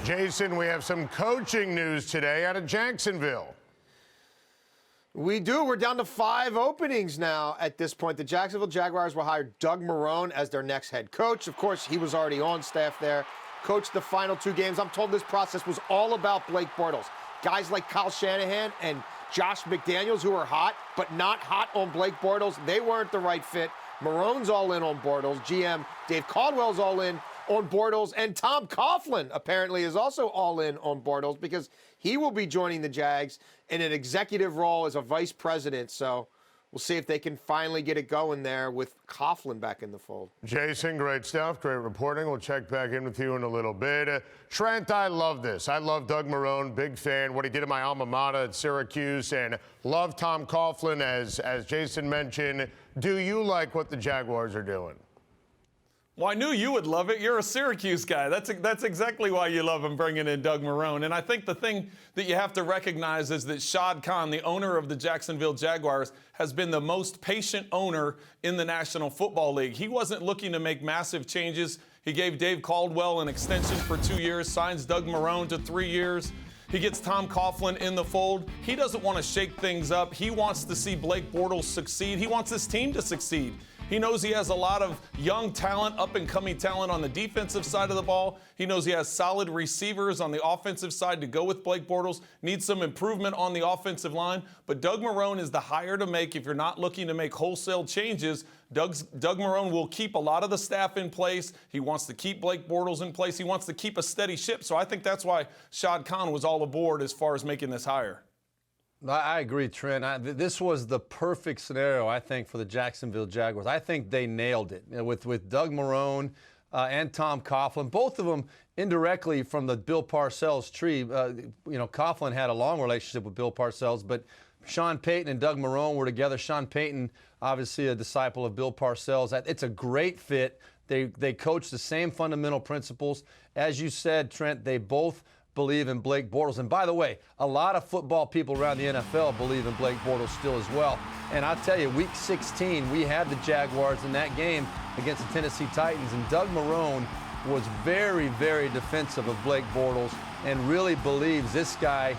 Jason, we have some coaching news today out of Jacksonville. We do. We're down to 5 openings now at this point. The Jacksonville Jaguars will hire Doug Marrone as their next head coach. Of course, he was already on staff there. Coached the final 2 games. I'm told this process was all about Blake Bortles. Guys like Kyle Shanahan and Josh McDaniels, who are hot, but not hot on Blake Bortles, they weren't the right fit. Marrone's all in on Bortles. GM Dave Caldwell's all in on Bortles. And Tom Coughlin apparently is also all in on Bortles because he will be joining the Jags in an executive role as a vice president. So we'll see if they can finally get it going there with Coughlin back in the fold. Jason, great stuff, great reporting. We'll check back in with you in a little bit. Trent, I love this. I love Doug Marrone, big fan. What he did at my alma mater at Syracuse, and love Tom Coughlin, as Jason mentioned. Do you like what the Jaguars are doing? Well, I knew you would love it. You're a Syracuse guy. That's exactly why you love him, bringing in Doug Marrone. And I think the thing that you have to recognize is that Shad Khan, the owner of the Jacksonville Jaguars, has been the most patient owner in the National Football League. He wasn't looking to make massive changes. He gave Dave Caldwell an extension for 2 years, signs Doug Marrone to 3 years. He gets Tom Coughlin in the fold. He doesn't want to shake things up. He wants to see Blake Bortles succeed. He wants his team to succeed. He knows he has a lot of young talent, up-and-coming talent on the defensive side of the ball. He knows he has solid receivers on the offensive side to go with Blake Bortles. Needs some improvement on the offensive line. But Doug Marrone is the hire to make if you're not looking to make wholesale changes. Doug Marrone will keep a lot of the staff in place. He wants to keep Blake Bortles in place. He wants to keep a steady ship. So I think that's why Shad Khan was all aboard as far as making this hire. I agree, Trent. This was the perfect scenario, I think, for the Jacksonville Jaguars. I think they nailed it with Doug Marrone and Tom Coughlin, both of them indirectly from the Bill Parcells tree. Coughlin had a long relationship with Bill Parcells, but Sean Payton and Doug Marrone were together. Sean Payton, obviously a disciple of Bill Parcells. It's a great fit. They coach the same fundamental principles. As you said, Trent, they both believe in Blake Bortles. And by the way, a lot of football people around the NFL believe in Blake Bortles still as well. And I'll tell you, week 16, we had the Jaguars in that game against the Tennessee Titans, and Doug Marrone was very, very defensive of Blake Bortles and really believes this guy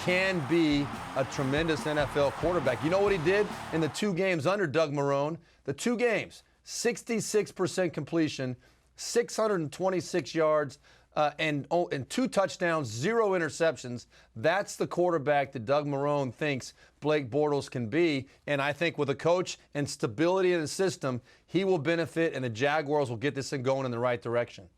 can be a tremendous NFL quarterback. You know what he did in the 2 games under Doug Marrone? The 2 games, 66% completion, 626 yards, and 2 touchdowns, 0 interceptions. That's the quarterback that Doug Marrone thinks Blake Bortles can be. And I think with a coach and stability in the system, he will benefit, and the Jaguars will get this thing going in the right direction.